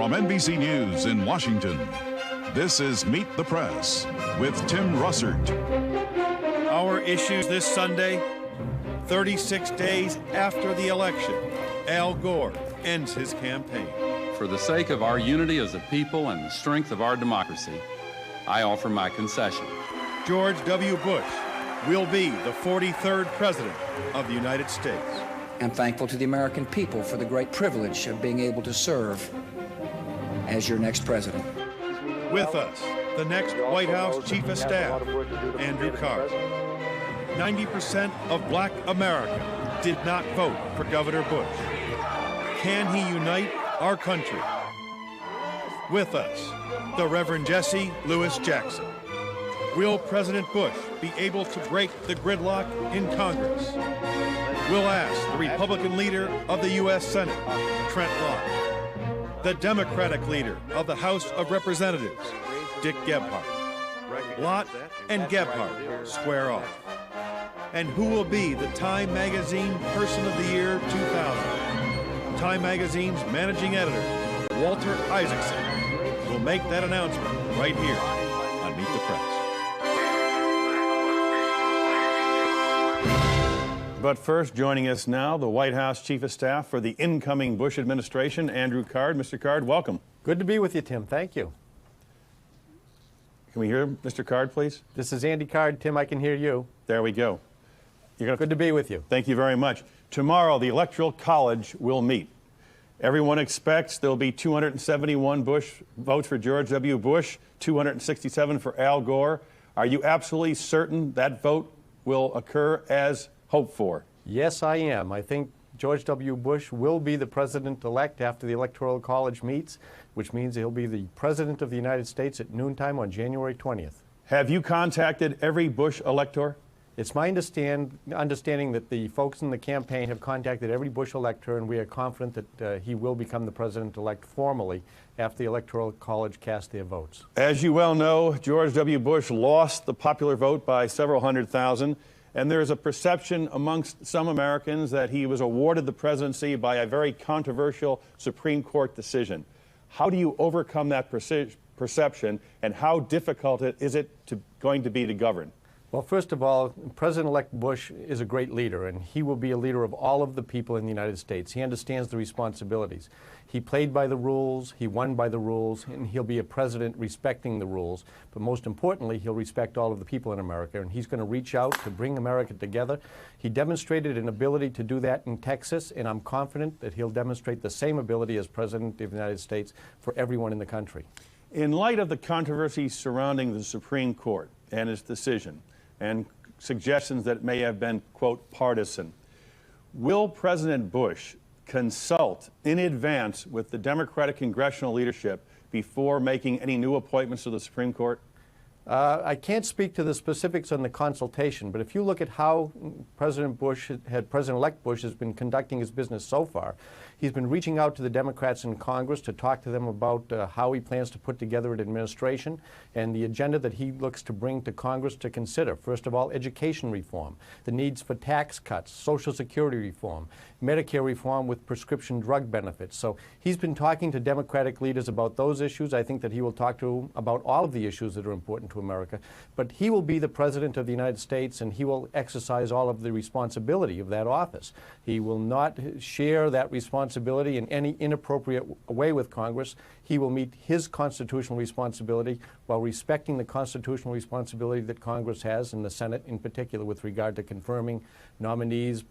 From NBC News in Washington, this is Meet the Press with Tim Russert. Our issues this Sunday, 36 days after the election, Al Gore ends his campaign. For the sake of our unity as a people and the strength of our democracy, I offer my concession. George W. Bush will be the 43rd President of the United States. I'm thankful to the American people for the great privilege of being able to serve as your next president. With us, the next White House Chief of Staff, Andrew Card. 90% of black America did not vote for Governor Bush. Can he unite our country? With us, the Reverend Jesse Lewis Jackson. Will President Bush be able to break the gridlock in Congress? We'll ask the Republican leader of the U.S. Senate, Trent Lott, the Democratic leader of the House of Representatives, Dick Gephardt. Lott and Gephardt square off. And who will be the Time Magazine Person of the Year 2000? Time Magazine's managing editor, Walter Isaacson, will make that announcement right here on Meet the Press. But first, joining us now, the White House Chief of Staff for the incoming Bush administration, Andrew Card. Mr. Card, welcome. Good to be with you, Tim. Thank you. Can we hear Mr. Card, please? This is Andy Card. Tim, I can hear you. There we go. Good to be with you. Thank you very much. Tomorrow, the Electoral College will meet. Everyone expects there'll be 271 Bush votes for George W. Bush, 267 for Al Gore. Are you absolutely certain that vote will occur as hoped for? Yes, I am. I think George W. Bush will be the president-elect after the Electoral College meets, which means he'll be the president of the United States at noontime on January 20th. Have you contacted every Bush elector? It's my understanding that the folks in the campaign have contacted every Bush elector, and we are confident that he will become the president-elect formally after the Electoral College cast their votes. As you well know, George W. Bush lost the popular vote by several hundred thousand, and there is a perception amongst some Americans that he was awarded the presidency by a very controversial Supreme Court decision. How do you overcome that perception, and how difficult is it going to be to govern? Well, first of all, President-elect Bush is a great leader, and he will be a leader of all of the people in the United States. He understands the responsibilities. He played by the rules, he won by the rules, and he'll be a president respecting the rules. But most importantly, he'll respect all of the people in America, and he's going to reach out to bring America together. He demonstrated an ability to do that in Texas, and I'm confident that he'll demonstrate the same ability as President of the United States for everyone in the country. In light of the controversy surrounding the Supreme Court and its decision, and suggestions that it may have been, quote, partisan, will President Bush consult in advance with the Democratic congressional leadership before making any new appointments to the Supreme Court? I can't speak to the specifics on the consultation, but if you look at how President-elect Bush has been conducting his business so far, he's been reaching out to the Democrats in Congress to talk to them about how he plans to put together an administration and the agenda that he looks to bring to Congress to consider. First of all, education reform, the needs for tax cuts, Social Security reform, Medicare reform with prescription drug benefits. So he's been talking to Democratic leaders about those issues. I think that he will talk to them about all of the issues that are important to America. But he will be the President of the United States, and he will exercise all of the responsibility of that office. He will not share that responsibility in any inappropriate way with Congress. He will meet his constitutional responsibility while respecting the constitutional responsibility that Congress has, and the Senate in particular, with regard to confirming nominees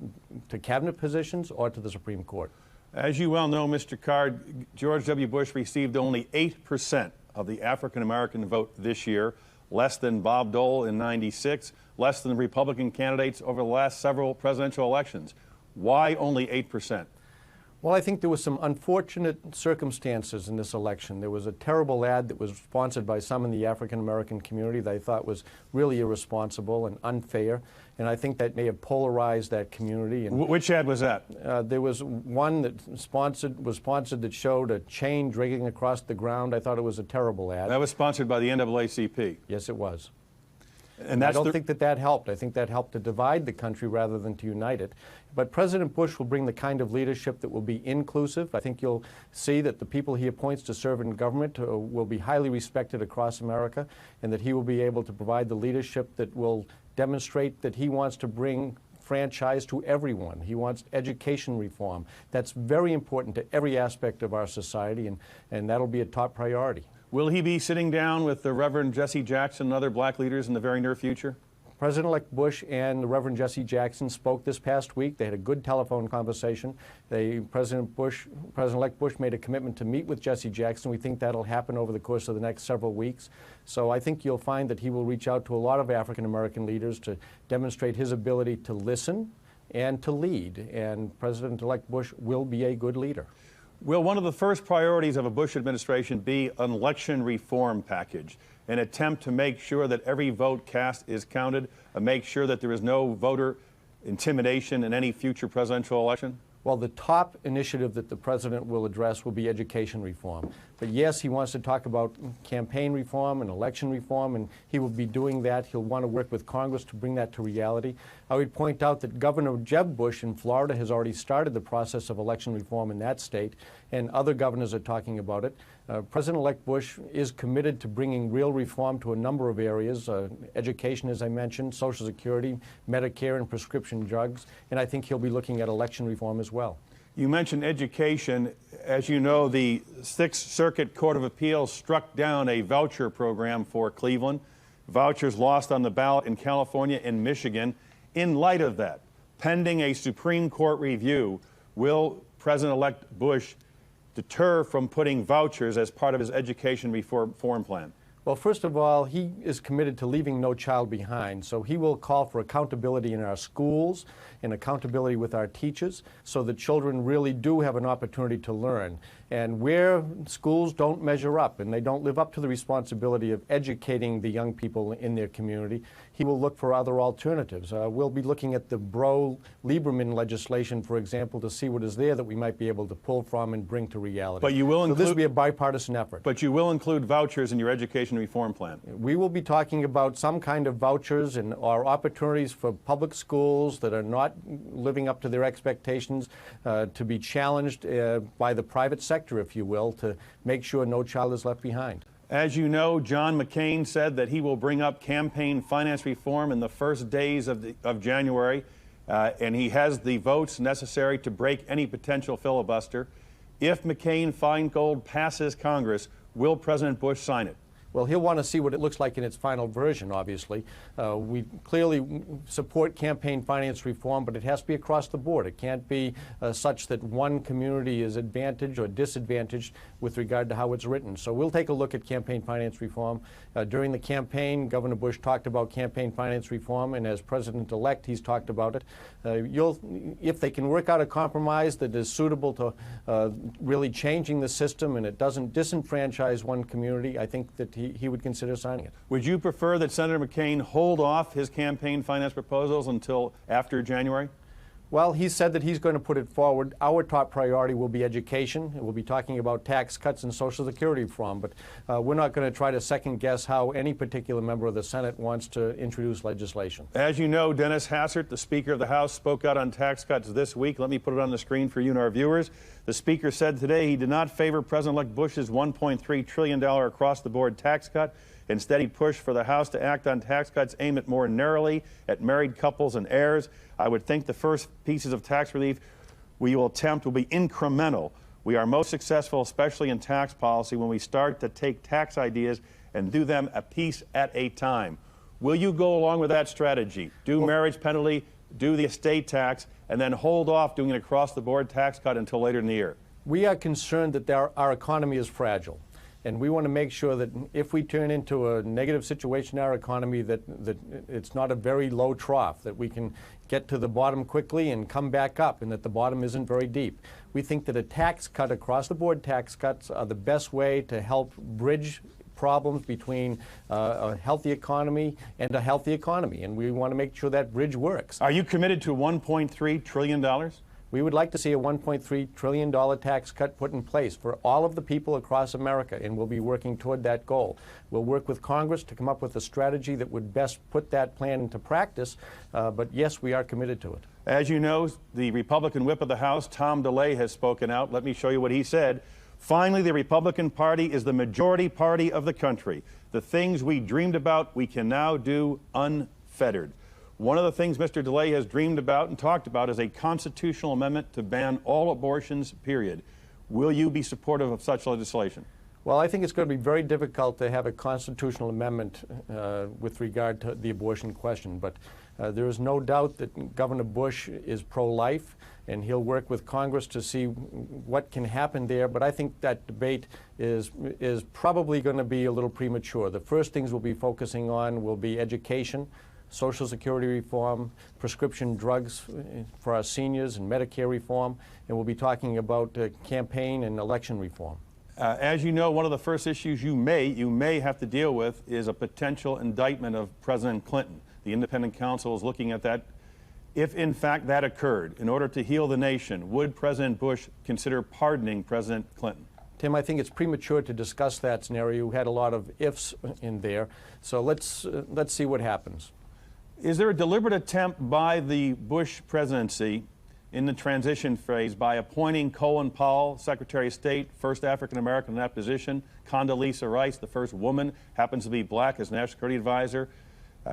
to cabinet positions or to the Supreme Court. As you well know, Mr. Card, George W. Bush received only 8% of the African-American vote this year, less than Bob Dole in '96, less than the Republican candidates over the last several presidential elections. Why only 8%? Well, I think there were some unfortunate circumstances in this election. There was a terrible ad that was sponsored by some in the African-American community that I thought was really irresponsible and unfair, and I think that may have polarized that community. And which ad was that? There was one that was sponsored that showed a chain dragging across the ground. I thought it was a terrible ad. That was sponsored by the NAACP. Yes, it was. And I don't think that helped. I think that helped to divide the country rather than to unite it. But President Bush will bring the kind of leadership that will be inclusive. I think you'll see that the people he appoints to serve in government will be highly respected across America, and that he will be able to provide the leadership that will demonstrate that he wants to bring franchise to everyone. He wants education reform. That's very important to every aspect of our society, and that'll be a top priority. Will he be sitting down with the Reverend Jesse Jackson and other black leaders in the very near future? President-elect Bush and the Reverend Jesse Jackson spoke this past week. They had a good telephone conversation. President-elect Bush made a commitment to meet with Jesse Jackson. We think that'll happen over the course of the next several weeks. So I think you'll find that he will reach out to a lot of African-American leaders to demonstrate his ability to listen and to lead. And President-elect Bush will be a good leader. Will one of the first priorities of a Bush administration be an election reform package? An attempt to make sure that every vote cast is counted, and make sure that there is no voter intimidation in any future presidential election? Well, the top initiative that the president will address will be education reform. But yes, he wants to talk about campaign reform and election reform, and he will be doing that. He'll want to work with Congress to bring that to reality. I would point out that Governor Jeb Bush in Florida has already started the process of election reform in that state, and other governors are talking about it. President-elect Bush is committed to bringing real reform to a number of areas, education, as I mentioned, Social Security, Medicare, and prescription drugs, and I think he'll be looking at election reform as well. You mentioned education. As you know, the Sixth Circuit Court of Appeals struck down a voucher program for Cleveland. Vouchers lost on the ballot in California and Michigan. In light of that, pending a Supreme Court review, will President-elect Bush deter from putting vouchers as part of his education reform plan? Well, first of all, he is committed to leaving no child behind. So he will call for accountability in our schools and accountability with our teachers so that children really do have an opportunity to learn. And where schools don't measure up and they don't live up to the responsibility of educating the young people in their community, he will look for other alternatives. We'll be looking at the Bro-Lieberman legislation, for example, to see what is there that we might be able to pull from and bring to reality. But you will include, this will be a bipartisan effort. But you will include vouchers in your education reform plan. We will be talking about some kind of vouchers and or opportunities for public schools that are not living up to their expectations to be challenged by the private sector, if you will, to make sure no child is left behind. As you know, John McCain said that he will bring up campaign finance reform in the first days of January, and he has the votes necessary to break any potential filibuster. If McCain-Feingold passes Congress, will President Bush sign it? Well, he'll want to see what it looks like in its final version, obviously. We clearly support campaign finance reform, but it has to be across the board. It can't be such that one community is advantaged or disadvantaged with regard to how it's written. So we'll take a look at campaign finance reform. During the campaign, Governor Bush talked about campaign finance reform, and as president-elect, he's talked about it. If they can work out a compromise that is suitable to really changing the system and it doesn't disenfranchise one community, I think that he would consider signing it. Would you prefer that Senator McCain hold off his campaign finance proposals until after January? Well, he said that he's going to put it forward. Our top priority will be education. We'll be talking about tax cuts and Social Security reform, but we're not going to try to second guess how any particular member of the Senate wants to introduce legislation. As you know, Dennis Hassert, the Speaker of the House, spoke out on tax cuts this week. Let me put it on the screen for you and our viewers. The Speaker said today he did not favor President-elect Bush's $1.3 trillion across-the-board tax cut. Instead, he pushed for the House to act on tax cuts aimed at more narrowly at married couples and heirs. I would think the first pieces of tax relief we will attempt will be incremental. We are most successful, especially in tax policy, when we start to take tax ideas and do them a piece at a time. Will you go along with that strategy? Do marriage penalty, do the estate tax, and then hold off doing an across-the-board tax cut until later in the year? We are concerned that our economy is fragile. And we want to make sure that if we turn into a negative situation in our economy, that it's not a very low trough, that we can get to the bottom quickly and come back up, and that the bottom isn't very deep. We think that a tax cut, across-the-board tax cuts, are the best way to help bridge problems between a healthy economy and a healthy economy. And we want to make sure that bridge works. Are you committed to $1.3 trillion? We would like to see a $1.3 trillion tax cut put in place for all of the people across America, and we'll be working toward that goal. We'll work with Congress to come up with a strategy that would best put that plan into practice, but yes, we are committed to it. As you know, the Republican whip of the House, Tom DeLay, has spoken out. Let me show you what he said. Finally, the Republican Party is the majority party of the country. The things we dreamed about, we can now do unfettered. One of the things Mr. DeLay has dreamed about and talked about is a constitutional amendment to ban all abortions, period. Will you be supportive of such legislation? Well, I think it's going to be very difficult to have a constitutional amendment with regard to the abortion question, but there is no doubt that Governor Bush is pro-life, and he'll work with Congress to see what can happen there, but I think that debate is probably going to be a little premature. The first things we'll be focusing on will be education, Social Security reform, prescription drugs for our seniors, and Medicare reform, and we'll be talking about campaign and election reform. As you know, one of the first issues you may have to deal with is a potential indictment of President Clinton. The independent counsel is looking at that. If in fact that occurred, in order to heal the nation, would President Bush consider pardoning President Clinton? Tim, I think it's premature to discuss that scenario. You had a lot of ifs in there, so let's see what happens. Is there a deliberate attempt by the Bush presidency in the transition phase by appointing Colin Powell, Secretary of State, first African-American in that position, Condoleezza Rice, the first woman, happens to be black, as National Security Advisor,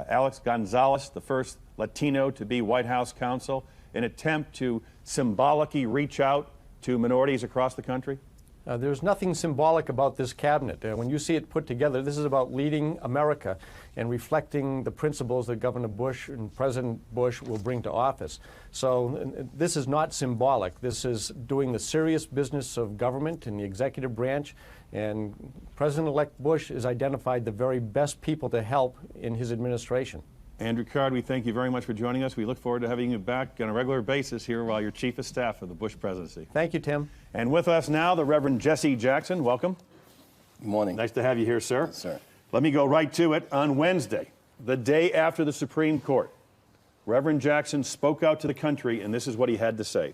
Alex Gonzalez, the first Latino to be White House counsel, an attempt to symbolically reach out to minorities across the country? There's nothing symbolic about this cabinet. When you see it put together, this is about leading America and reflecting the principles that Governor Bush and President Bush will bring to office. So this is not symbolic. This is doing the serious business of government and the executive branch, and President-elect Bush has identified the very best people to help in his administration. Andrew Card, we thank you very much for joining us. We look forward to having you back on a regular basis here while you're Chief of Staff of the Bush presidency. Thank you, Tim. And with us now, the Reverend Jesse Jackson. Welcome. Good morning. Nice to have you here, sir. Yes, sir. Let me go right to it. On Wednesday, the day after the Supreme Court, Reverend Jackson spoke out to the country, and this is what he had to say.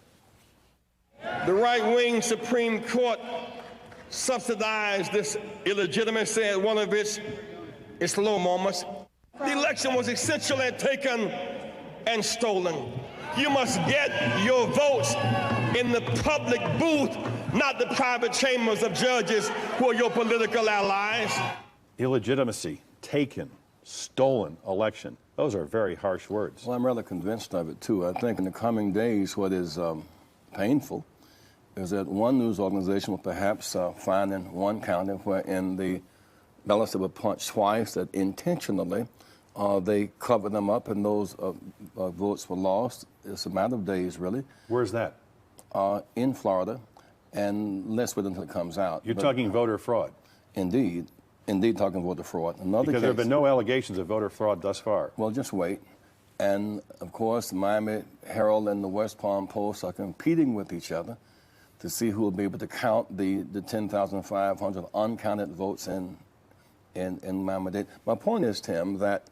The right-wing Supreme Court subsidized this illegitimacy at one of its low moments. The election was essentially taken and stolen. You must get your votes in the public booth, not the private chambers of judges who are your political allies. Illegitimacy, taken, stolen election. Those are very harsh words. Well, I'm rather convinced of it, too. I think in the coming days, what is painful is that one news organization will perhaps find in one county where in the ballots that were punched twice that intentionally they covered them up and those votes were lost. It's a matter of days, really. Where's that? In Florida, and let's wait until it comes out. You're talking voter fraud. Indeed talking voter fraud. Because there have been no allegations of voter fraud thus far. Well, just wait. And, of course, the Miami Herald and the West Palm Post are competing with each other to see who will be able to count the 10,500 uncounted votes in Miami-Dade. My point is, Tim, that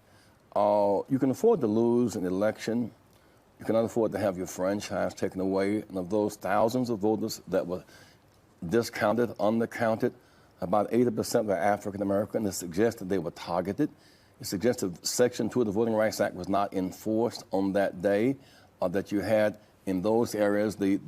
you can afford to lose an election. You cannot afford to have your franchise taken away. And of those thousands of voters that were discounted, undercounted, about 80% were African American. It suggests that they were targeted. It suggests that Section 2 of the Voting Rights Act was not enforced on that day, or that you had in those areas the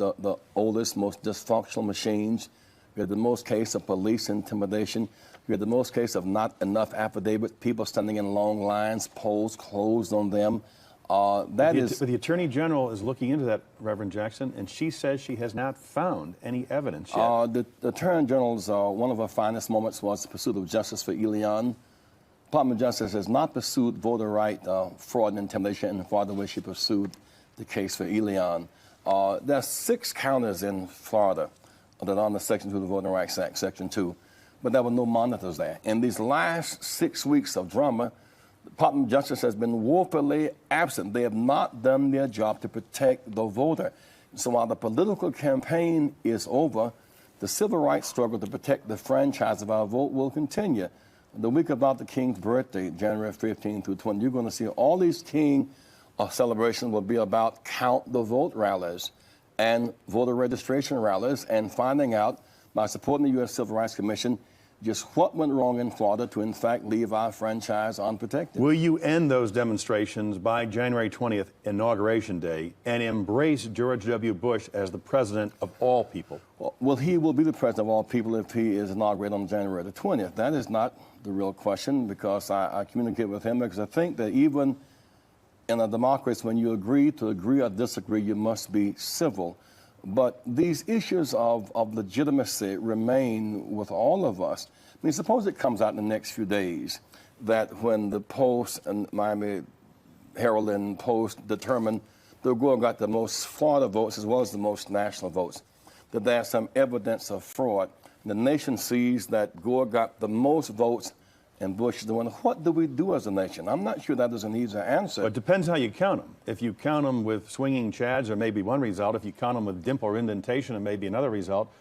oldest, most dysfunctional machines. You had the most case of police intimidation. You had the most case of not enough affidavits, people standing in long lines, polls closed on them. The Attorney General is looking into that, Reverend Jackson, and she says she has not found any evidence yet. The Attorney General's, one of her finest moments was the pursuit of justice for Elian. The Department of Justice has not pursued voter right fraud and intimidation in the Florida way she pursued the case for Elian. There are 6 counties in Florida that are under Section 2 of the Voting Rights Act, Section 2, but there were no monitors there. In these last 6 weeks of drama, the Department of Justice has been woefully absent. They have not done their job to protect the voter. So while the political campaign is over, the civil rights struggle to protect the franchise of our vote will continue. The week of Dr. King's birthday, January 15 through 20, you're going to see all these King celebrations will be about count the vote rallies. and voter registration rallies and finding out by supporting the U.S. Civil Rights Commission just what went wrong in Florida to, in fact, leave our franchise unprotected. Will you end those demonstrations by January 20th, Inauguration Day, and embrace George W. Bush as the president of all people? Well, he will be the president of all people if he is inaugurated on January the 20th. That is not the real question, because I communicate with him, because I think that even in a democracy, when you agree to agree or disagree, you must be civil. But these issues of legitimacy remain with all of us. I mean, suppose it comes out in the next few days that when the Post and Miami Herald and Post determined that Gore got the most Florida votes as well as the most national votes, that there's some evidence of fraud. The nation sees that Gore got the most votes and Bush is the one. What do we do as a nation? I'm not sure that is an easy answer. But it depends how you count them. If you count them with swinging chads, there may be one result. If you count them with dimple or indentation, it may be another result.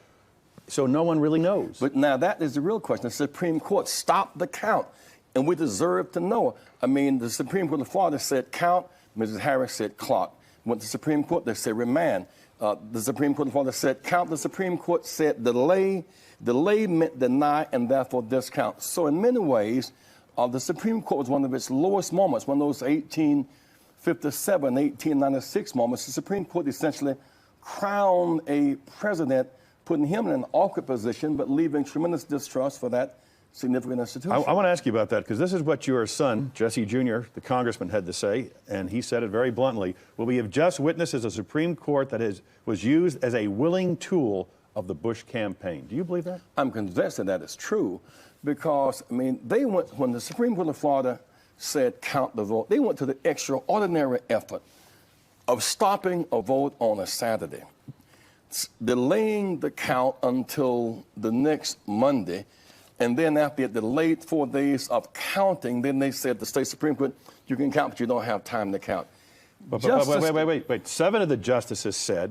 So no one really knows. But now that is the real question. The Supreme Court stopped the count, and we deserve to know. I mean, the Supreme Court of Florida said count. Mrs. Harris said clock. Went to the Supreme Court, they said remand. The Supreme Court of Florida said count. The Supreme Court said delay. Delay meant deny and therefore discount. So in many ways, the Supreme Court was one of its lowest moments, one of those 1857, 1896 moments. The Supreme Court essentially crowned a president, putting him in an awkward position, but leaving tremendous distrust for that significant institution. I want to ask you about that, because this is what your son, Jesse Jr., the congressman, had to say, and he said it very bluntly. What we have just witnessed is a Supreme Court that was used as a willing tool of the Bush campaign. Do you believe that? I'm convinced that is true, because, I mean, they went, when the Supreme Court of Florida said count the vote, they went to the extraordinary effort of stopping a vote on a Saturday, delaying the count until the next Monday, and then after it delayed 4 days of counting, then they said, the state Supreme Court, you can count, but you don't have time to count. But wait. 7 of the justices said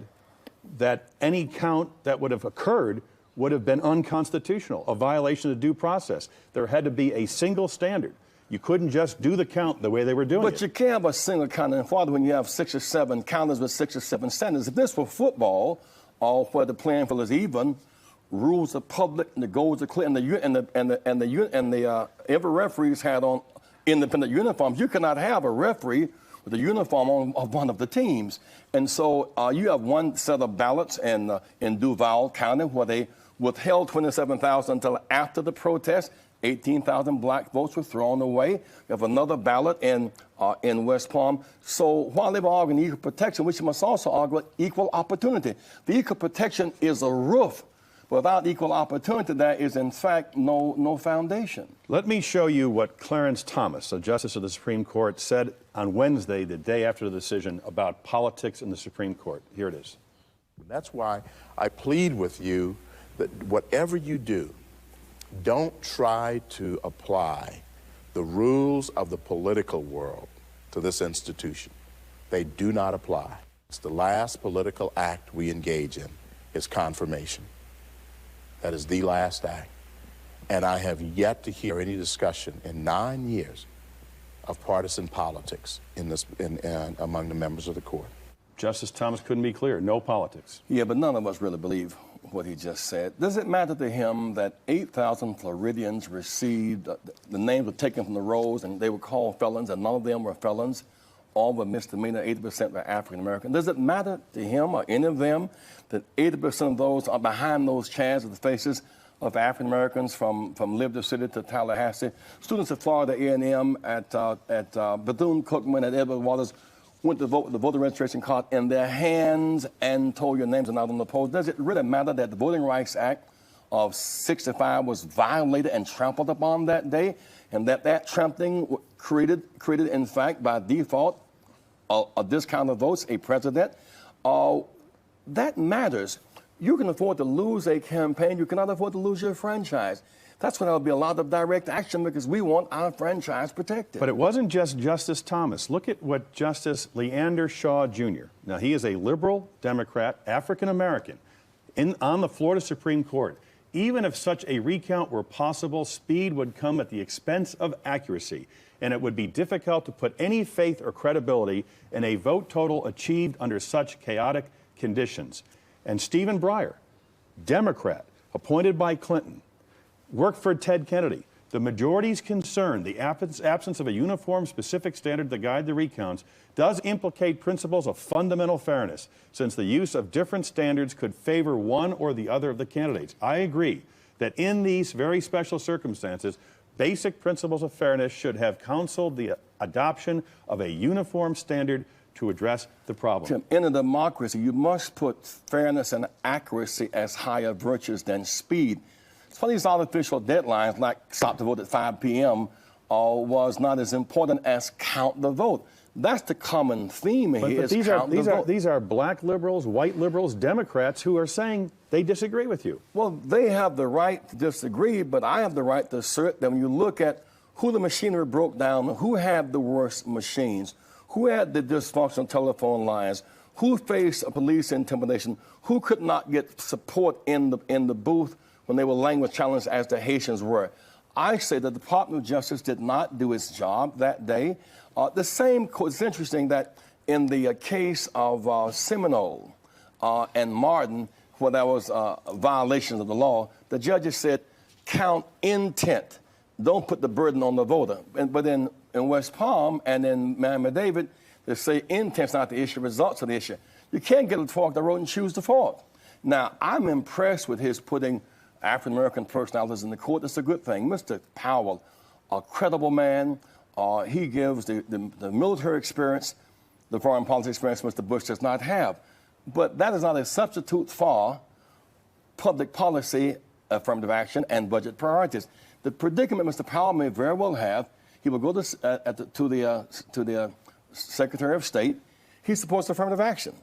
that any count that would have occurred would have been unconstitutional, a violation of due process. There had to be a single standard. You couldn't just do the count the way they were doing it. But you can't have a single count in Florida when you have 6 or 7 counters with 6 or 7 standards. If this were football, where the playing field is even, rules are public, and the goals are clear, and every referee's had on independent uniforms. You cannot have a referee with a uniform of one of the teams. And so you have one set of ballots in Duval County where they withheld 27,000 until after the protest. 18,000 black votes were thrown away. You have another ballot in West Palm. So while they were arguing equal protection, we must also argue equal opportunity. The equal protection is a roof. Without equal opportunity, there is, in fact, no foundation. Let me show you what Clarence Thomas, a justice of the Supreme Court, said on Wednesday, the day after the decision, about politics in the Supreme Court. Here it is. That's why I plead with you that whatever you do, don't try to apply the rules of the political world to this institution. They do not apply. It's the last political act we engage in is confirmation. That is the last act. And I have yet to hear any discussion in 9 years of partisan politics among the members of the court. Justice Thomas couldn't be clearer. No politics. Yeah, but none of us really believe what he just said. Does it matter to him that 8,000 Floridians received, the names were taken from the rolls and they were called felons, and none of them were felons? All were misdemeanor, 80% were African American. Does it matter to him or any of them that 80% of those are behind those chads with the faces of African Americans from Liberty City to Tallahassee? Students at Florida A&M, at Bethune-Cookman, at Edward Waters went to vote with the voter registration card in their hands and told your names are not on the polls. Does it really matter that the Voting Rights Act of '65 was violated and trampled upon that day, and that trampling created in fact by default a discount of votes, a president? That matters. You can afford to lose a campaign. You cannot afford to lose your franchise. That's when there'll be a lot of direct action, because we want our franchise protected. But it wasn't just Justice Thomas. Look at what Justice Leander Shaw Jr. Now, he is a liberal Democrat, African American, on the Florida Supreme Court. Even if such a recount were possible, speed would come at the expense of accuracy, and it would be difficult to put any faith or credibility in a vote total achieved under such chaotic conditions. And Stephen Breyer, Democrat, appointed by Clinton, worked for Ted Kennedy. The majority's concern, the absence of a uniform specific standard to guide the recounts, does implicate principles of fundamental fairness, since the use of different standards could favor one or the other of the candidates. I agree that in these very special circumstances, basic principles of fairness should have counseled the adoption of a uniform standard to address the problem. Tim, in a democracy, you must put fairness and accuracy as higher virtues than speed. So these artificial deadlines, like stop the vote at 5 p.m., was not as important as count the vote. That's the common theme here. But these are black liberals, white liberals, Democrats who are saying they disagree with you. Well, they have the right to disagree, but I have the right to assert that when you look at who the machinery broke down, who had the worst machines, who had the dysfunctional telephone lines, who faced police intimidation, who could not get support in the booth when they were language challenged as the Haitians were. I say that the Department of Justice did not do its job that day. It's interesting that in the case of Seminole and Martin, where there was violations of the law, the judges said, count intent. Don't put the burden on the voter. But in West Palm and in Miami-Dade, they say intent's not the issue, results are the issue. You can't get a fork the road and choose the fork. Now, I'm impressed with his putting African-American personalities in the court. That's a good thing. Mr. Powell, a credible man. He gives the military experience, the foreign policy experience Mr. Bush does not have. But that is not a substitute for public policy, affirmative action, and budget priorities. The predicament Mr. Powell may very well have, he will go to the Secretary of State. He supports affirmative action.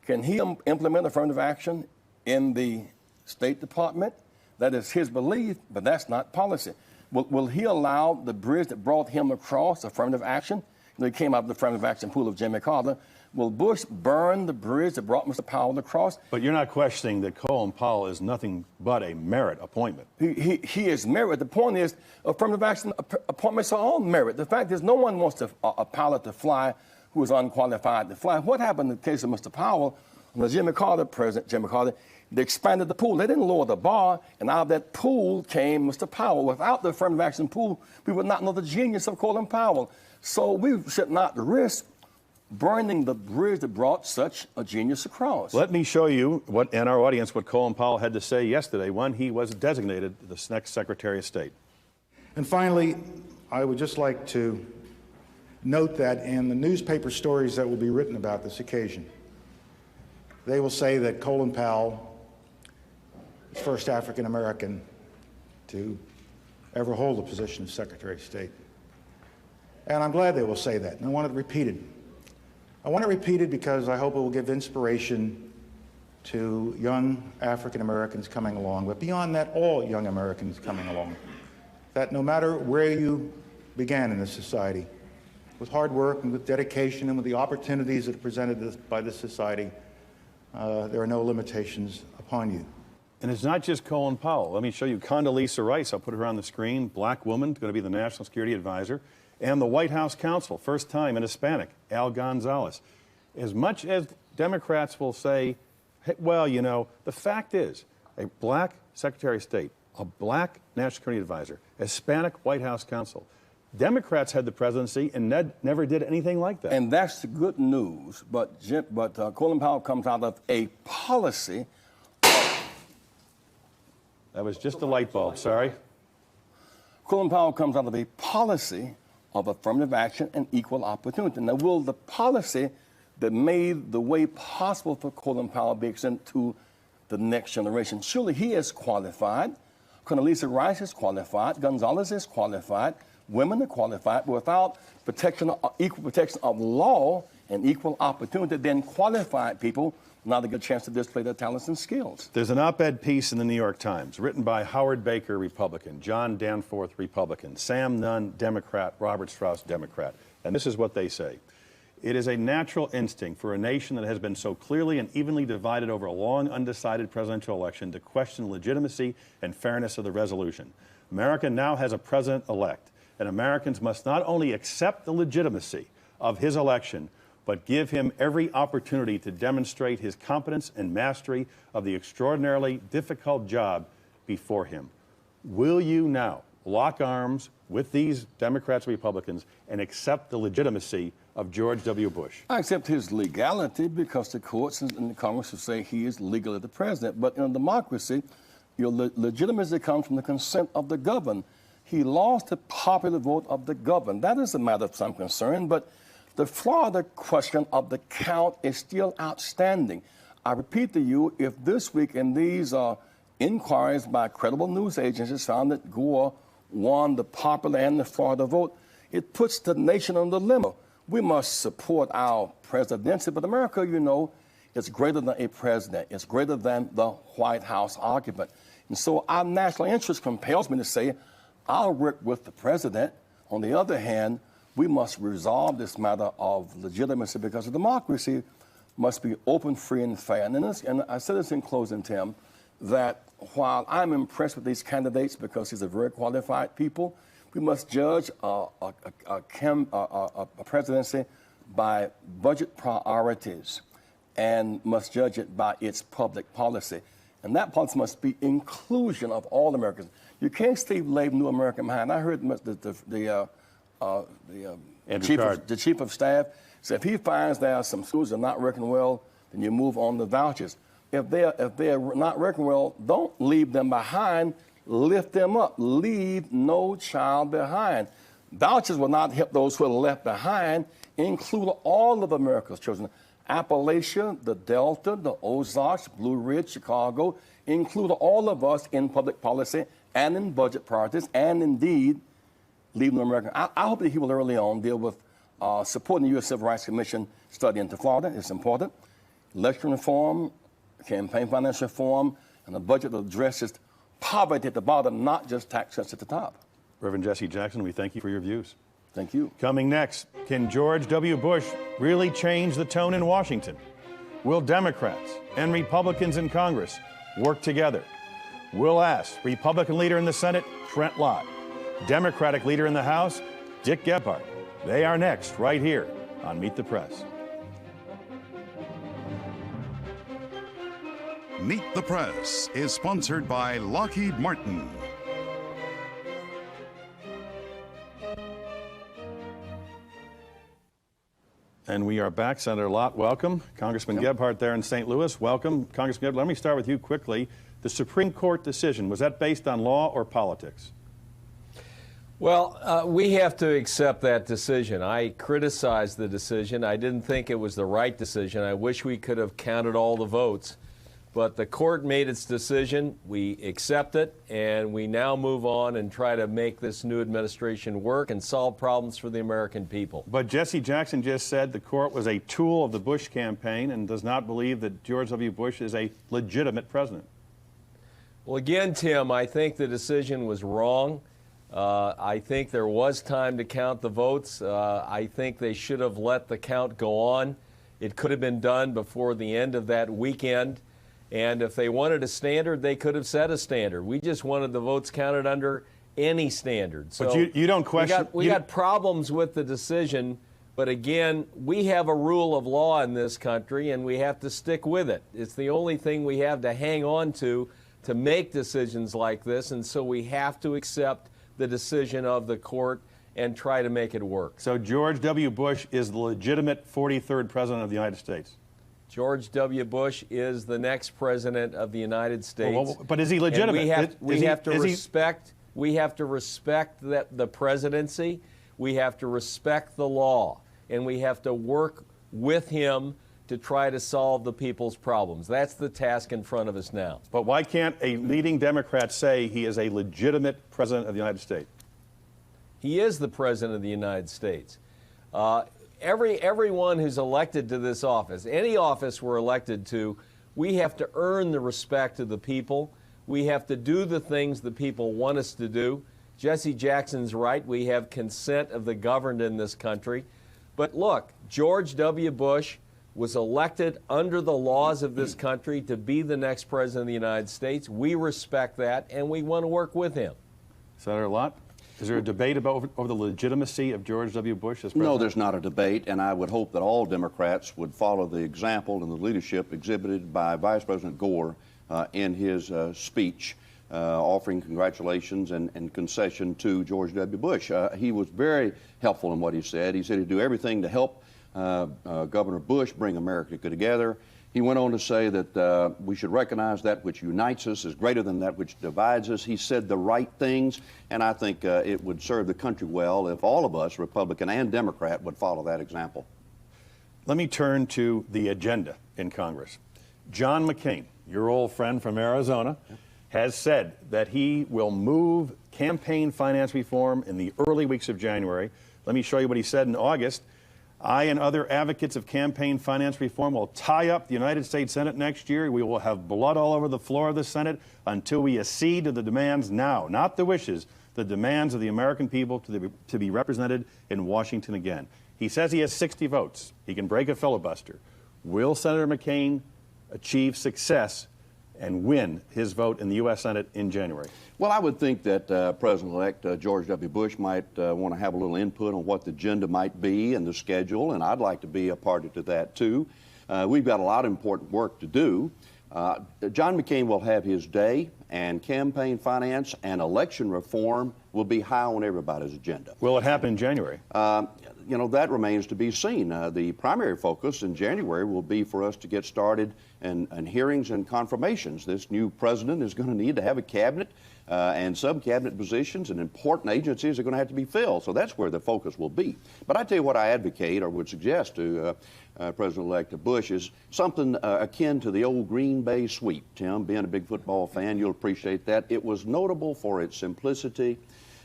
Can he implement affirmative action in the State Department? That is his belief, but that's not policy. Will he allow the bridge that brought him across affirmative action? He came out of the affirmative action pool of Jimmy Carter. Will Bush burn the bridge that brought Mr. Powell across? But you're not questioning that Colin Powell is nothing but a merit appointment. He is merit. The point is, affirmative action appointments are all merit. The fact is, no one wants a pilot to fly who is unqualified to fly. What happened in the case of Mr. Powell, under Jimmy Carter, President Jimmy Carter, they expanded the pool. They didn't lower the bar, and out of that pool came Mr. Powell. Without the affirmative action pool, we would not know the genius of Colin Powell. So we should not risk burning the bridge that brought such a genius across. Let me show you and our audience what Colin Powell had to say yesterday when he was designated the next Secretary of State. And finally, I would just like to note that in the newspaper stories that will be written about this occasion, they will say that Colin Powell, the first African American to ever hold the position of Secretary of State. And I'm glad they will say that, and I want it repeated. I want it repeated because I hope it will give inspiration to young African Americans coming along, but beyond that, all young Americans coming along. That no matter where you began in this society, with hard work and with dedication and with the opportunities that are presented by this society, there are no limitations upon you. And it's not just Colin Powell. Let me show you Condoleezza Rice. I'll put her on the screen. Black woman, going to be the National Security Advisor. And the White House counsel, first time in Hispanic, Al Gonzalez. As much as Democrats will say, hey, well, you know, the fact is, a black Secretary of State, a black National Security Advisor, Hispanic White House counsel. Democrats had the presidency and never did anything like that. And that's the good news. But Colin Powell comes out of a policy. That was just a light bulb, sorry. Colin Powell comes out of a policy of affirmative action and equal opportunity. Now, will the policy that made the way possible for Colin Powell be extended to the next generation? Surely he is qualified. Condoleezza Rice is qualified. Gonzalez is qualified. Women are qualified, but without protection, equal protection of law and equal opportunity, then qualified people not a good chance to display their talents and skills. There's an op-ed piece in the New York Times written by Howard Baker, Republican, John Danforth, Republican, Sam Nunn, Democrat, Robert Strauss, Democrat. And this is what they say. It is a natural instinct for a nation that has been so clearly and evenly divided over a long, undecided presidential election to question the legitimacy and fairness of the resolution. America now has a president-elect, and Americans must not only accept the legitimacy of his election, but give him every opportunity to demonstrate his competence and mastery of the extraordinarily difficult job before him. Will you now lock arms with these Democrats and Republicans and accept the legitimacy of George W. Bush? I accept his legality because the courts and the Congress will say he is legally the president. But in a democracy, your legitimacy comes from the consent of the governed. He lost the popular vote of the governed. That is a matter of some concern, but the Florida question of the count is still outstanding. I repeat to you, if this week in these inquiries by credible news agencies found that Gore won the popular and the Florida vote, it puts the nation on the dilemma. We must support our presidency, but America, you know, is greater than a president. It's greater than the White House argument. And so our national interest compels me to say, I'll work with the president. On the other hand, we must resolve this matter of legitimacy because a democracy must be open, free, and fair. And I said this in closing, Tim, that while I'm impressed with these candidates because these are very qualified people, we must judge a presidency by budget priorities and must judge it by its public policy. And that policy must be inclusion of all Americans. You can't leave New America behind. I heard the chief of staff say if he finds there are some schools that are not working well, then you move on the vouchers. If they're not working well, don't leave them behind. Lift them up. Leave no child behind. Vouchers will not help those who are left behind. Include all of America's children. Appalachia, the Delta, the Ozarks, Blue Ridge, Chicago. Include all of us in public policy and in budget priorities, and indeed, leave no American. I hope that he will early on deal with supporting the U.S. Civil Rights Commission study into Florida. It's important. Election reform, campaign finance reform, and a budget that addresses poverty at the bottom, not just tax cuts at the top. Reverend Jesse Jackson, we thank you for your views. Thank you. Coming next, can George W. Bush really change the tone in Washington? Will Democrats and Republicans in Congress work together? We'll ask Republican leader in the Senate, Trent Lott, Democratic leader in the House, Dick Gephardt. They are next, right here on Meet the Press. Meet the Press is sponsored by Lockheed Martin. And we are back. Senator Lott, welcome. Congressman Gephardt there in St. Louis, welcome. Congressman Gephardt, let me start with you quickly. The Supreme Court decision, was that based on law or politics? Well, we have to accept that decision. I criticized the decision. I didn't think it was the right decision. I wish we could have counted all the votes. But the court made its decision. We accept it, and we now move on and try to make this new administration work and solve problems for the American people. But Jesse Jackson just said the court was a tool of the Bush campaign and does not believe that George W. Bush is a legitimate president. Well, again, Tim, I think the decision was wrong. I think there was time to count the votes. I think they should have let the count go on. It could have been done before the end of that weekend. And if they wanted a standard, they could have set a standard. We just wanted the votes counted under any standard. So but you don't question... We got problems with the decision, but again, we have a rule of law in this country, and we have to stick with it. It's the only thing we have to hang on to make decisions like this, and so we have to accept the decision of the court and try to make it work. So George W. Bush is the legitimate 43rd president of the United States? George W. Bush is the next president of the United States. Well, but is he legitimate? We have to respect the presidency. We have to respect the law, and we have to work with him to try to solve the people's problems. That's the task in front of us now. But why can't a leading Democrat say he is a legitimate president of the United States? He is the president of the United States. Everyone who's elected to this office, any office we're elected to, we have to earn the respect of the people. We have to do the things the people want us to do. Jesse Jackson's right. We have consent of the governed in this country. But look, George W. Bush was elected under the laws of this country to be the next president of the United States. We respect that, and we want to work with him. Senator Lott? Is there a debate over the legitimacy of George W. Bush as president? No, there's not a debate, and I would hope that all Democrats would follow the example and the leadership exhibited by Vice President Gore in his speech, offering congratulations and concession to George W. Bush. He was very helpful in what he said. He said he'd do everything to help Governor Bush bring America together. He went on to say that we should recognize that which unites us is greater than that which divides us. He said the right things, and I think it would serve the country well if all of us, Republican and Democrat, would follow that example. Let me turn to the agenda in Congress. John McCain, your old friend from Arizona, has said that he will move campaign finance reform in the early weeks of January. Let me show you what he said in August. I and other advocates of campaign finance reform will tie up the United States Senate next year. We will have blood all over the floor of the Senate until we accede to the demands now, not the wishes, the demands of the American people to be represented in Washington again. He says he has 60 votes. He can break a filibuster. Will Senator McCain achieve success and win his vote in the U.S. Senate in January? Well, I would think that President-elect George W. Bush might want to have a little input on what the agenda might be and the schedule, and I'd like to be a party to that, too. We've got a lot of important work to do. John McCain will have his day, and campaign finance and election reform will be high on everybody's agenda. Will it happen in January? You know, that remains to be seen. The primary focus in January will be for us to get started and hearings and confirmations. This new president is going to need to have a cabinet and sub-cabinet positions, and important agencies are going to have to be filled. So that's where the focus will be. But I tell you what I advocate or would suggest to President-elect Bush is something akin to the old Green Bay sweep. Tim, being a big football fan, you'll appreciate that. It was notable for its simplicity,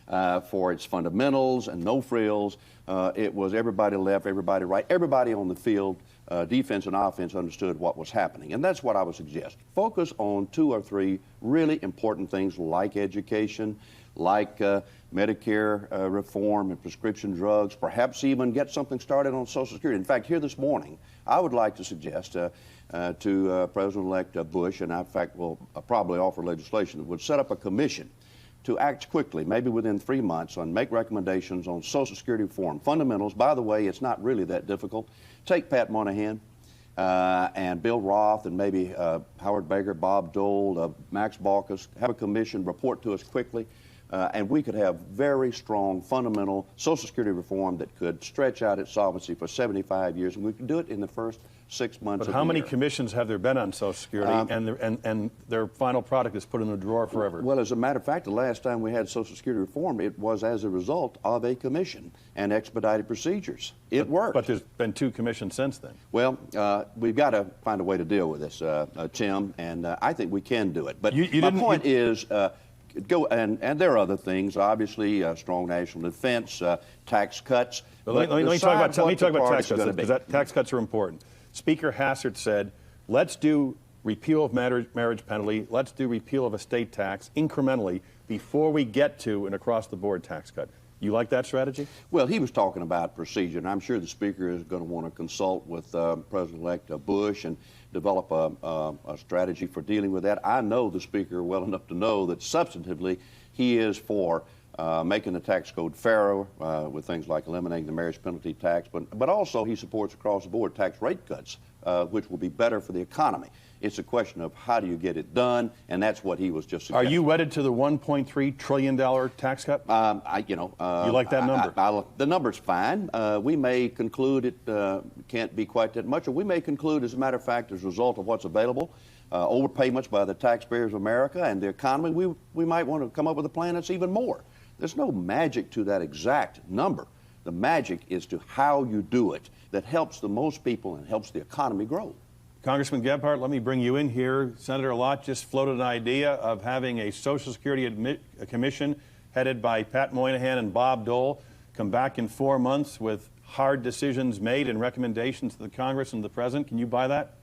for its fundamentals and no frills. It was everybody left, everybody right, everybody on the field, defense and offense understood what was happening. And that's what I would suggest. Focus on 2 or 3 really important things like education, like Medicare reform and prescription drugs, perhaps even get something started on Social Security. In fact, here this morning, I would like to suggest to President-elect Bush, and I, in fact, will probably offer legislation that would set up a commission to act quickly, maybe within 3 months, and make recommendations on Social Security reform. Fundamentals, by the way, it's not really that difficult. Take Pat Moynihan and Bill Roth and maybe Howard Baker, Bob Dole, Max Baucus, have a commission report to us quickly, and we could have very strong, fundamental Social Security reform that could stretch out its solvency for 75 years, and we could do it in the first 6 months. But how many commissions have there been on Social Security, and their final product is put in the drawer forever? Well, as a matter of fact, the last time we had Social Security reform, it was as a result of a commission and expedited procedures. It worked. But there's been 2 commissions since then. Well, we've got to find a way to deal with this, Tim, and I think we can do it. But my point is, go and there are other things, obviously, strong national defense, tax cuts. Let me talk about tax cuts, because tax cuts are important. Speaker Hassert said, let's do repeal of marriage penalty, let's do repeal of estate tax incrementally before we get to an across-the-board tax cut. You like that strategy? Well, he was talking about procedure, and I'm sure the Speaker is going to want to consult with President-elect Bush and develop a strategy for dealing with that. I know the Speaker well enough to know that substantively he is for making the tax code fairer with things like eliminating the marriage penalty tax, but also he supports across-the-board tax rate cuts, which will be better for the economy. It's a question of how do you get it done, and that's what he was just suggesting. Are you wedded to the $1.3 trillion tax cut? You like that number? The number's fine. We may conclude it can't be quite that much, or we may conclude, as a matter of fact, as a result of what's available, overpayments by the taxpayers of America and the economy, we might want to come up with a plan that's even more. There's no magic to that exact number. The magic is to how you do it that helps the most people and helps the economy grow. Congressman Gephardt, let me bring you in here. Senator Lott just floated an idea of having a Social Security Commission headed by Pat Moynihan and Bob Dole come back in 4 months with hard decisions made and recommendations to the Congress and the President. Can you buy that?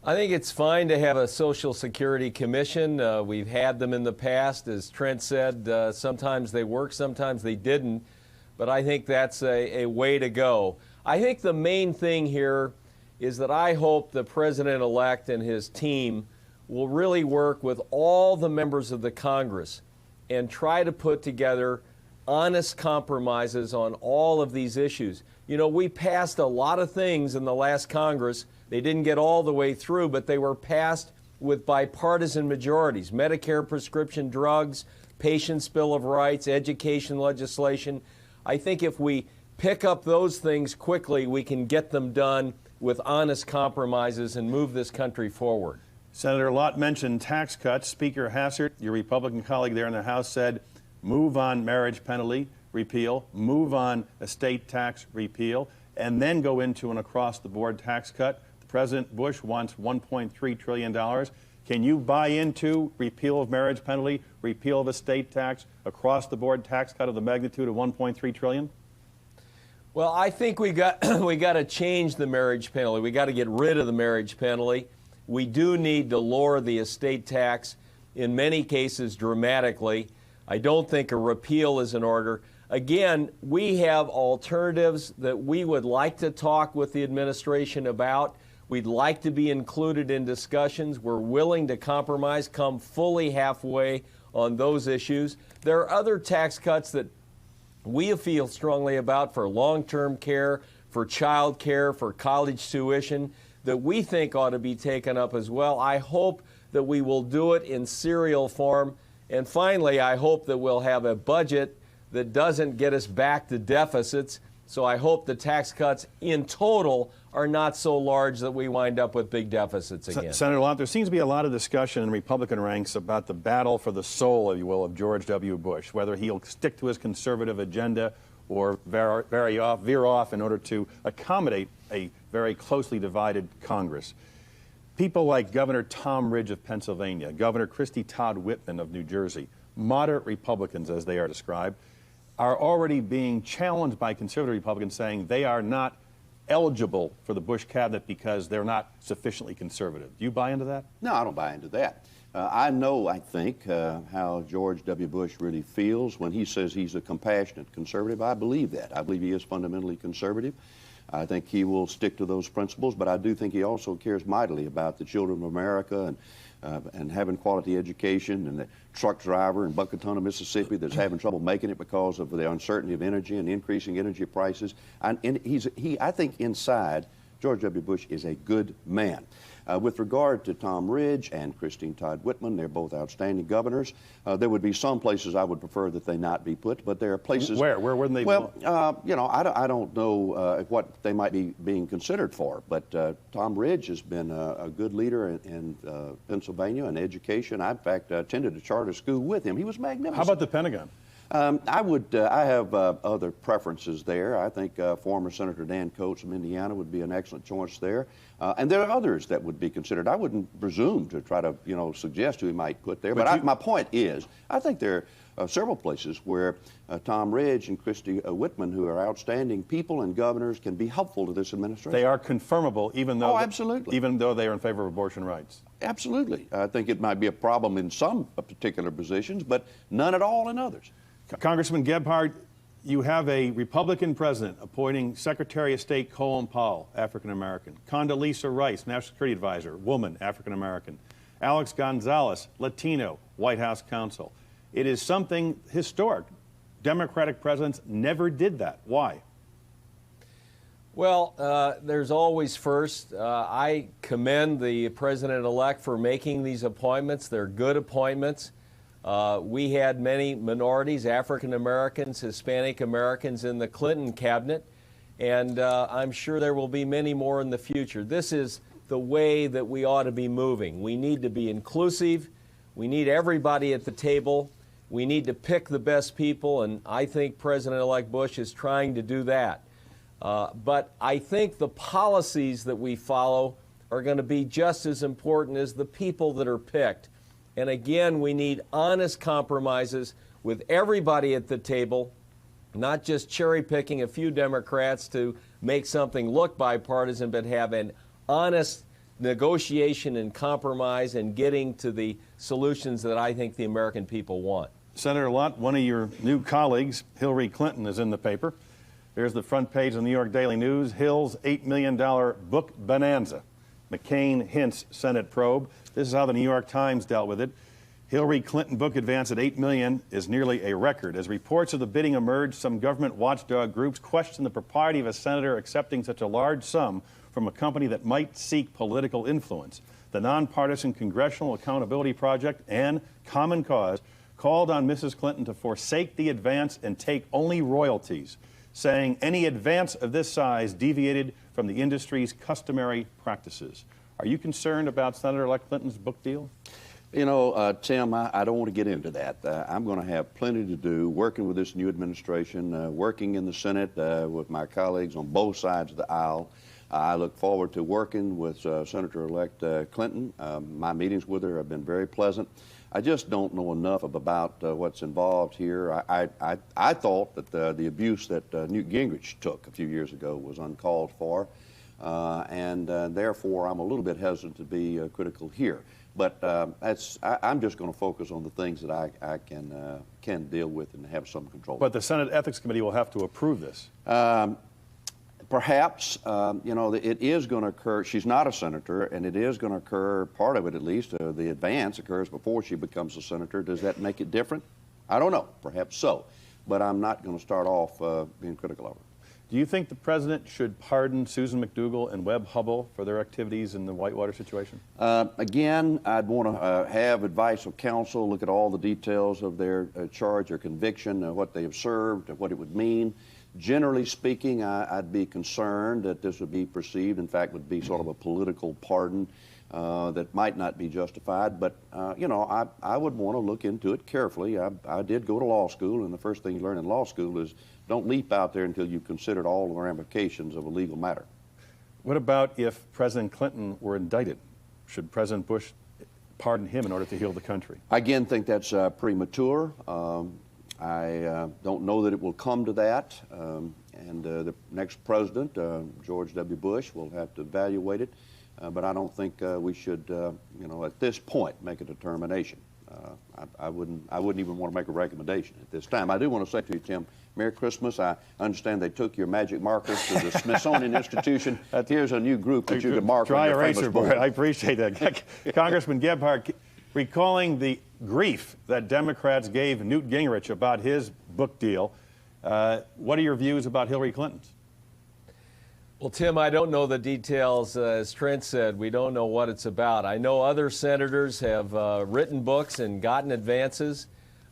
I think it's fine to have a Social Security Commission. We've had them in the past. As Trent said, sometimes they worked, sometimes they didn't. But I think that's a way to go. I think the main thing here is that I hope the President-elect and his team will really work with all the members of the Congress and try to put together honest compromises on all of these issues. You know, we passed a lot of things in the last Congress. They didn't get all the way through, but they were passed with bipartisan majorities. Medicare prescription drugs, Patients' Bill of Rights, education legislation. I think if we pick up those things quickly, we can get them done with honest compromises and move this country forward. Senator Lott mentioned tax cuts. Speaker Hassert, your Republican colleague there in the House, said move on marriage penalty repeal, move on estate tax repeal, and then go into an across-the-board tax cut. President Bush wants $1.3 trillion. Can you buy into repeal of marriage penalty, repeal of estate tax, across-the-board tax cut of the magnitude of $1.3 trillion? Well, I think we got to change the marriage penalty. We got to get rid of the marriage penalty. We do need to lower the estate tax, in many cases dramatically. I don't think a repeal is in order. Again, we have alternatives that we would like to talk with the administration about. We'd like to be included in discussions. We're willing to compromise, come fully halfway on those issues. There are other tax cuts that we feel strongly about for long-term care, for child care, for college tuition, that we think ought to be taken up as well. I hope that we will do it in serial form. And finally, I hope that we'll have a budget that doesn't get us back to deficits. So I hope the tax cuts in total are not so large that we wind up with big deficits again. Senator Lott, there seems to be a lot of discussion in Republican ranks about the battle for the soul, if you will, of George W. Bush, whether he'll stick to his conservative agenda or veer off in order to accommodate a very closely divided Congress. People like Governor Tom Ridge of Pennsylvania, Governor Christie Todd Whitman of New Jersey, moderate Republicans as they are described, are already being challenged by conservative Republicans saying they are not eligible for the Bush cabinet because they're not sufficiently conservative. Do you buy into that? No, I don't buy into that. I know, I think, how George W. Bush really feels when he says he's a compassionate conservative. I believe that. I believe he is fundamentally conservative. I think he will stick to those principles, but I do think he also cares mightily about the children of America and having quality education, and the truck driver in Buckatona, Mississippi that's having trouble making it because of the uncertainty of energy and increasing energy prices. And I think inside, George W. Bush is a good man. With regard to Tom Ridge and Christine Todd Whitman, they're both outstanding governors. There would be some places I would prefer that they not be put, but there are places... Where wouldn't they belong? Well, you know, I don't know what they might be being considered for, but Tom Ridge has been a good leader in Pennsylvania in education. I, in fact, attended a charter school with him. He was magnificent. How about the Pentagon? I have other preferences there. I think former Senator Dan Coates from Indiana would be an excellent choice there. And there are others that would be considered. I wouldn't presume to try to, suggest who he might put there. But my point is, I think there are several places where Tom Ridge and Christie Whitman, who are outstanding people and governors, can be helpful to this administration. They are confirmable, even though absolutely. Even though they are in favor of abortion rights. Absolutely. I think it might be a problem in some particular positions, but none at all in others. Congressman Gephardt, you have a Republican president appointing Secretary of State Colin Powell, African-American. Condoleezza Rice, National Security Advisor, woman, African-American. Alex Gonzalez, Latino, White House counsel. It is something historic. Democratic presidents never did that. Why? Well, there's always first. I commend the president-elect for making these appointments. They're good appointments. We had many minorities, African Americans, Hispanic Americans in the Clinton cabinet, and I'm sure there will be many more in the future. This is the way that we ought to be moving. We need to be inclusive. We need everybody at the table. We need to pick the best people, and I think President-elect Bush is trying to do that. But I think the policies that we follow are going to be just as important as the people that are picked. And again, we need honest compromises with everybody at the table, not just cherry-picking a few Democrats to make something look bipartisan, but have an honest negotiation and compromise and getting to the solutions that I think the American people want. Senator Lott, one of your new colleagues, Hillary Clinton, is in the paper. There's the front page of the New York Daily News, Hill's $8 million book bonanza. McCain hints Senate probe. This is how the New York Times dealt with it. Hillary Clinton book advance at $8 million is nearly a record. As reports of the bidding emerged, some government watchdog groups question the propriety of a senator accepting such a large sum from a company that might seek political influence. The nonpartisan Congressional Accountability Project and Common Cause called on Mrs. Clinton to forsake the advance and take only royalties, saying any advance of this size deviated from the industry's customary practices. Are you concerned about Senator-elect Clinton's book deal? You know, Tim, I don't want to get into that. I'm going to have plenty to do working with this new administration, working in the Senate with my colleagues on both sides of the aisle. I look forward to working with Senator-elect Clinton. My meetings with her have been very pleasant. I just don't know enough about what's involved here. I thought that the abuse that Newt Gingrich took a few years ago was uncalled for, and therefore I'm a little bit hesitant to be critical here. But I'm just going to focus on the things that I can deal with and have some control. But the Senate Ethics Committee will have to approve this. Perhaps, you know, it is going to occur. She's not a senator, and it is going to occur, part of it at least, the advance occurs before she becomes a senator. Does that make it different? I don't know. Perhaps so. But I'm not going to start off being critical of her. Do you think the president should pardon Susan McDougal and Webb Hubbell for their activities in the Whitewater situation? Again, I'd want to have advice of counsel, look at all the details of their charge or conviction, what they have served, what it would mean. Generally speaking, I'd be concerned that this would be perceived, in fact, would be sort of a political pardon that might not be justified. But, you know, I would want to look into it carefully. I did go to law school, and the first thing you learn in law school is don't leap out there until you've considered all the ramifications of a legal matter. What about if President Clinton were indicted? Should President Bush pardon him in order to heal the country? I again think that's premature. I don't know that it will come to that, and the next president, George W. Bush, will have to evaluate it, but I don't think we should, you know, at this point, make a determination. I wouldn't even want to make a recommendation at this time. I do want to say to you, Tim, Merry Christmas. I understand they took your magic markers to the Smithsonian Institution. Here's a new group that you can mark on your famous board. I appreciate that. Congressman Gephardt, recalling the grief that Democrats gave Newt Gingrich about his book deal, what are your views about Hillary Clinton's? Well, Tim, I don't know the details. As Trent said, we don't know what it's about. I know other senators have written books and gotten advances,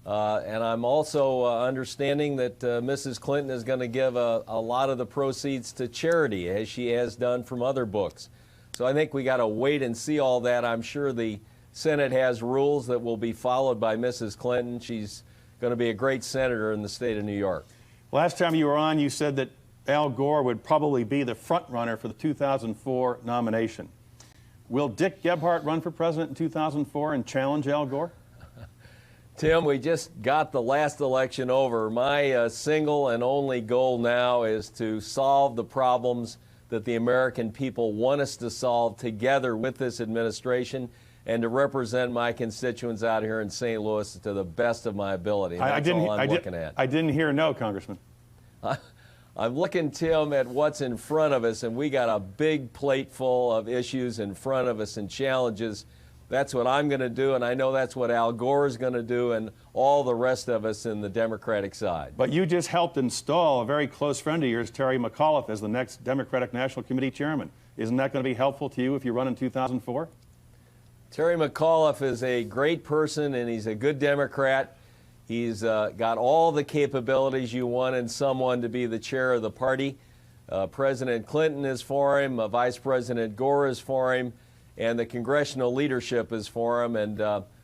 and I'm also understanding that Mrs. Clinton is going to give a lot of the proceeds to charity, as she has done from other books. So I think we got to wait and see all that. I'm sure the Senate has rules that will be followed by Mrs. Clinton. She's going to be a great senator in the state of New York. Last time you were on, you said that Al Gore would probably be the front runner for the 2004 nomination. Will Dick Gephardt run for president in 2004 and challenge Al Gore? Tim, we just got the last election over. My single and only goal now is to solve the problems that the American people want us to solve together with this administration, and to represent my constituents out here in St. Louis to the best of my ability. That's all I'm looking at. I didn't hear no, Congressman. I'm looking, Tim, at what's in front of us, and we got a big plate full of issues in front of us and challenges. That's what I'm going to do, and I know that's what Al Gore is going to do, and all the rest of us in the Democratic side. But you just helped install a very close friend of yours, Terry McAuliffe, as the next Democratic National Committee chairman. Isn't that going to be helpful to you if you run in 2004? Terry McAuliffe is a great person, and he's a good Democrat. He's got all the capabilities you want in someone to be the chair of the party. President Clinton is for him, Vice President Gore is for him, and the congressional leadership is for him. And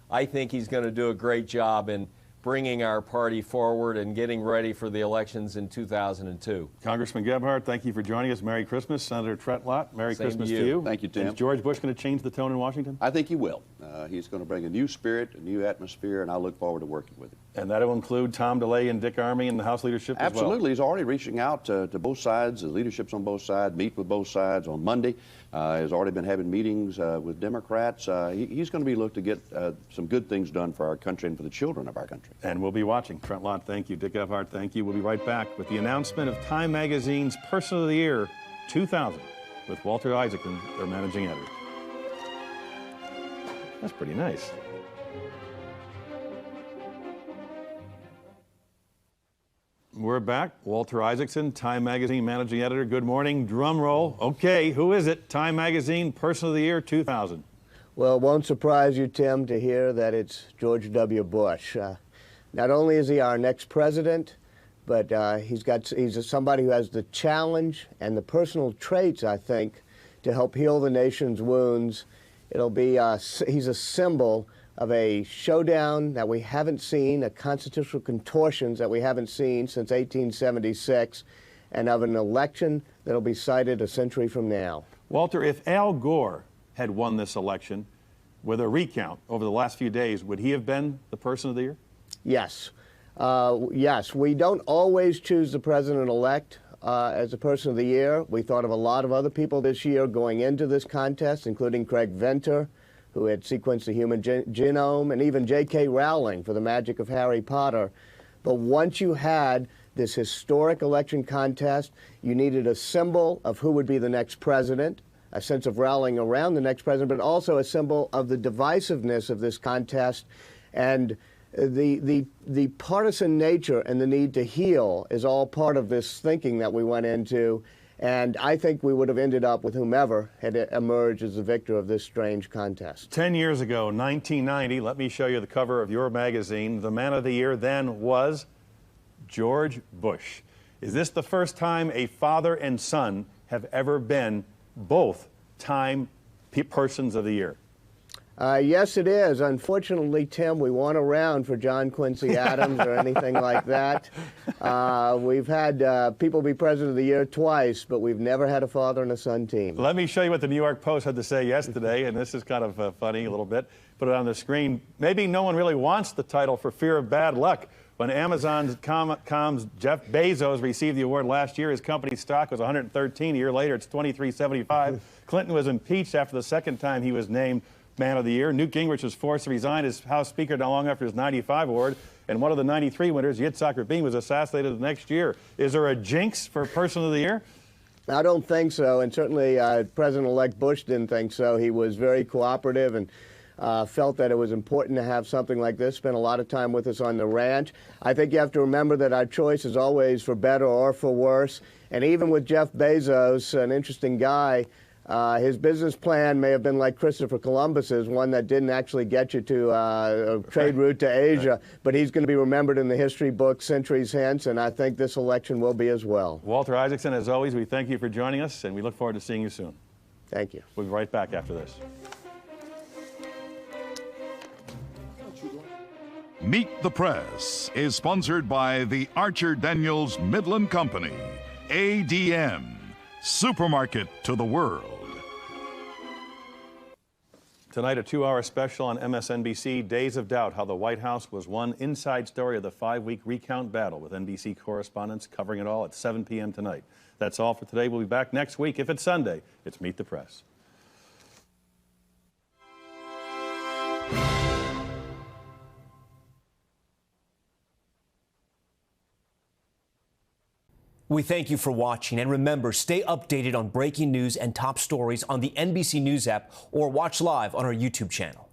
I think he's going to do a great job in bringing our party forward and getting ready for the elections in 2002. Congressman Gephardt, thank you for joining us. Merry Christmas. Senator Trent Lott, Merry Christmas to you. Thank you, Tim. Is George Bush going to change the tone in Washington? I think he will. He's going to bring a new spirit, a new atmosphere, and I look forward to working with him. And that will include Tom DeLay and Dick Armey and the House leadership as well? Absolutely. He's already reaching out to both sides. The leadership's on both sides, meet with both sides on Monday. Has already been having meetings with Democrats. He's going to be looking to get some good things done for our country and for the children of our country. And we'll be watching. Trent Lott, thank you. Dick Gephardt, thank you. We'll be right back with the announcement of Time Magazine's Person of the Year 2000 with Walter Isaacson, their managing editor. That's pretty nice. we're back. Walter Isaacson, Time Magazine Managing Editor. Good morning. Drum roll. Okay, who is it? Time Magazine Person of the Year 2000. Well, it won't surprise you, Tim, to hear that it's George W. Bush. Not only is he our next president, but he's somebody who has the challenge and the personal traits, I think, to help heal the nation's wounds. He's a symbol of a showdown that we haven't seen, a constitutional contortions that we haven't seen since 1876, and of an election that'll be cited a century from now. Walter, if Al Gore had won this election with a recount over the last few days, would he have been the Person of the Year? Yes. Yes. We don't always choose the president-elect as the Person of the Year. We thought of a lot of other people this year going into this contest, including Craig Venter, who had sequenced the human genome, and even J.K. Rowling for the magic of Harry Potter. But once you had this historic election contest, you needed a symbol of who would be the next president, a sense of rallying around the next president, but also a symbol of the divisiveness of this contest. And the partisan nature and the need to heal is all part of this thinking that we went into. And I think we would have ended up with whomever had emerged as the victor of this strange contest. 10 years ago, 1990, let me show you the cover of your magazine. The man of the year then was George Bush. Is this the first time a father and son have ever been both Time Persons of the Year? Yes, it is. Unfortunately, Tim, we weren't around for John Quincy Adams or anything like that. We've had people be President of the Year twice, but we've never had a father and a son team. Let me show you what the New York Post had to say yesterday, and this is kind of funny a little bit. Put it on the screen. Maybe no one really wants the title for fear of bad luck. When Amazon's Jeff Bezos received the award last year, his company's stock was 113. A year later, it's 23.75. Clinton was impeached after the second time he was named Man of the Year. Newt Gingrich was forced to resign as House Speaker not long after his 95 award. And one of the 93 winners, Yitzhak Rabin, was assassinated the next year. Is there a jinx for Person of the Year? I don't think so. And certainly President-elect Bush didn't think so. He was very cooperative and felt that it was important to have something like this, spent a lot of time with us on the ranch. I think you have to remember that our choice is always for better or for worse. And even with Jeff Bezos, an interesting guy, his business plan may have been like Christopher Columbus's, one that didn't actually get you to a trade route to Asia, but he's going to be remembered in the history books centuries hence, and I think this election will be as well. Walter Isaacson, as always, we thank you for joining us, and we look forward to seeing you soon. Thank you. We'll be right back after this. Meet the Press is sponsored by the Archer Daniels Midland Company, ADM, supermarket to the world. Tonight, a 2-hour special on MSNBC, Days of Doubt, how the White House was one inside story of the 5-week recount battle, with NBC correspondents covering it all at 7 p.m. tonight. That's all for today. We'll be back next week. If it's Sunday, it's Meet the Press. We thank you for watching, and remember, stay updated on breaking news and top stories on the NBC News app or watch live on our YouTube channel.